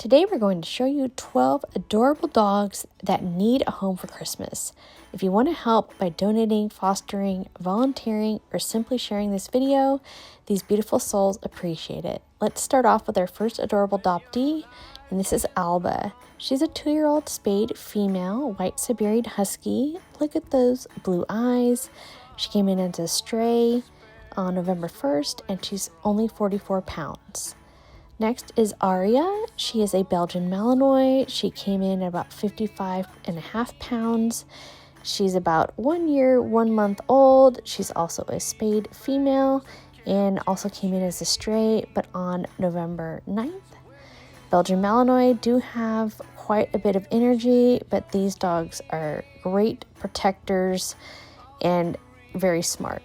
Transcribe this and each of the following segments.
Today we're going to show you 12 adorable dogs that need a home for Christmas. If you want to help by donating, fostering, volunteering, or simply sharing this video, these beautiful souls appreciate it. Let's start off with our first adorable adoptee, and this is Alba. She's a 2-year-old spayed female, white Siberian Husky. Look at those blue eyes. She came in as a stray on November 1st, and she's only 44 pounds. Next is Aria. She is a Belgian Malinois. She came in at about 55.5 pounds. She's about 1 year, 1 month old. She's also a spayed female and also came in as a stray, but on November 9th. Belgian Malinois do have quite a bit of energy, but these dogs are great protectors and very smart.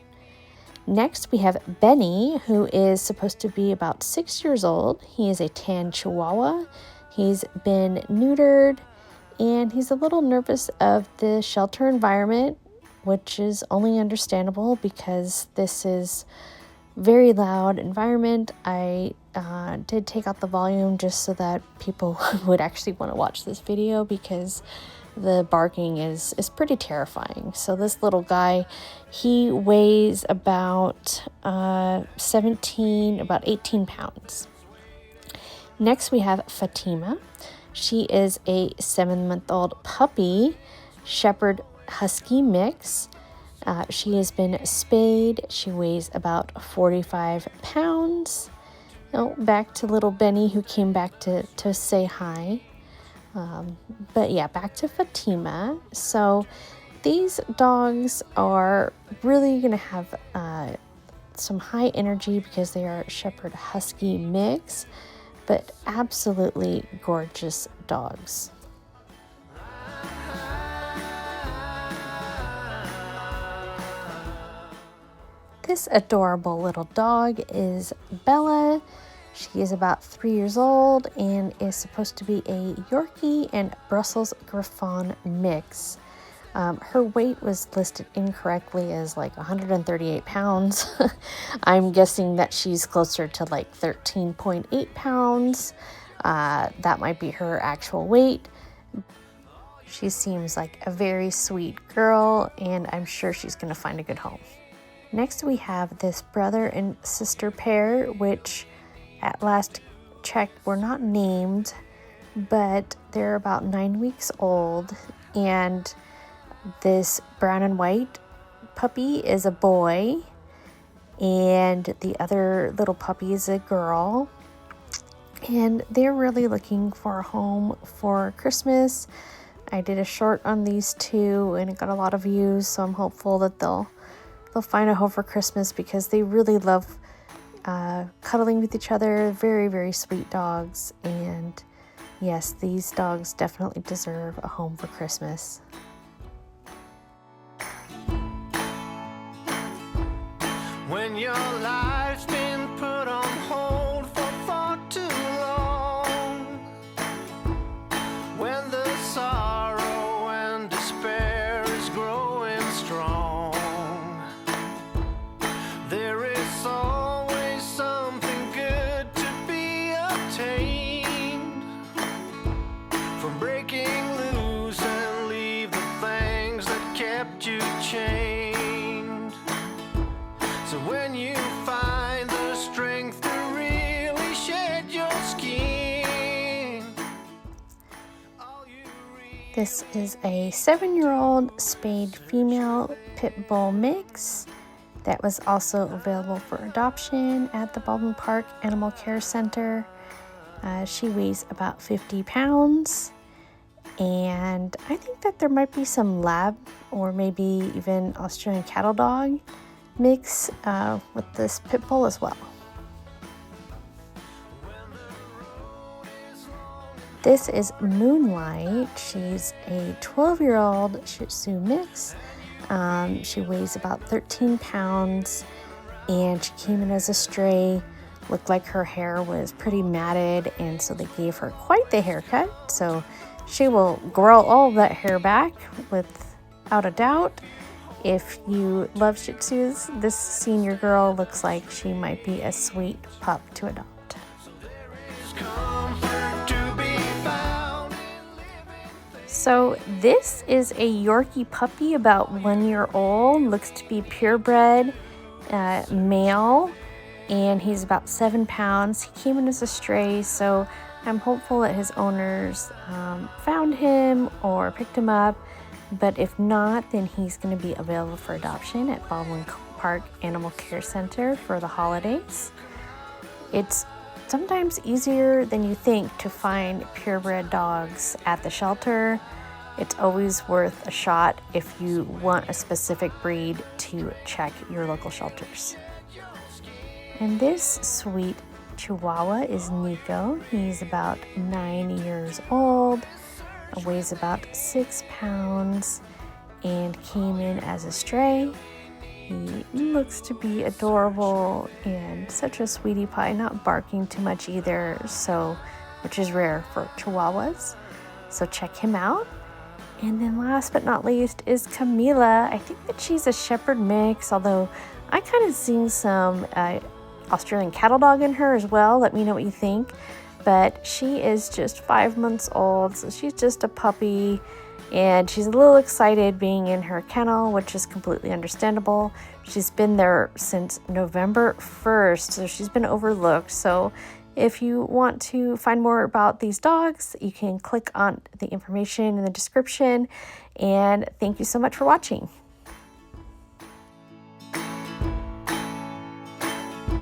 Next, we have Benny, who is supposed to be about 6 years old. He is a tan Chihuahua. He's been neutered, and he's a little nervous of the shelter environment, which is only understandable because this is very loud environment. I did take out the volume just so that people would actually want to watch this video because the barking is pretty terrifying. So this little guy, he weighs about 18 pounds. Next we have Fatima. She is a 7-month-old puppy, Shepherd Husky mix. She has been spayed. She weighs about 45 pounds. Now back to little Benny, who came back to say hi. But yeah, back to Fatima. So these dogs are really going to have some high energy because they are Shepherd Husky mix, but absolutely gorgeous dogs. This adorable little dog is Bella. She is about 3 years old and is supposed to be a Yorkie and Brussels Griffon mix. Her weight was listed incorrectly as like 138 pounds. I'm guessing that she's closer to like 13.8 pounds. That might be her actual weight. She seems like a very sweet girl, and I'm sure she's going to find a good home. Next we have this brother and sister pair, which at last checked were not named, but they're about 9 weeks old, and this brown and white puppy is a boy and the other little puppy is a girl, and they're really looking for a home for Christmas. I did a short on these two and it got a lot of views, so I'm hopeful that they'll find a home for Christmas because they really love cuddling with each other. Very, very sweet dogs, and yes, these dogs definitely deserve a home for Christmas. When your life's been put on hold for far too long, when the sorrow and despair is growing strong, there is always something good to be obtained from breaking loose and leave the things that kept you chained. So when you find the strength to really shed your skin, This is a 7-year-old spayed female pit bull mix that was also available for adoption at the Baldwin Park Animal Care Center. She weighs about 50 pounds, and I think that there might be some lab or maybe even Australian cattle dog mix with this pit bull as well. This is Moonlight. She's a 12-year-old Shih Tzu mix. She weighs about 13 pounds, and she came in as a stray. Looked like her hair was pretty matted, and so they gave her quite the haircut. So she will grow all of that hair back without a doubt. If you love Shih Tzus, this senior girl looks like she might be a sweet pup to adopt. comfort to be So this is a Yorkie puppy about 1 year old, looks to be purebred male, and he's about 7 pounds. He came in as a stray, so I'm hopeful that his owners found him or picked him up, but if not, then he's going to be available for adoption at Baldwin Park Animal Care Center for the holidays. It's sometimes easier than you think to find purebred dogs at the shelter. It's always worth a shot if you want a specific breed to check your local shelters. And this sweet Chihuahua is Nico. He's about 9 years old, weighs about 6 pounds, and came in as a stray. He looks to be adorable and such a sweetie pie, not barking too much either, so which is rare for Chihuahuas. So check him out. And then last but not least is Camila. I think that she's a shepherd mix, although I kind of seen some Australian cattle dog in her as well. Let me know what you think. But she is just 5 months old, so she's just a puppy, and she's a little excited being in her kennel, which is completely understandable. She's been there since November 1st, so she's been overlooked. So if you want to find more about these dogs, you can click on the information in the description. And thank you so much for watching.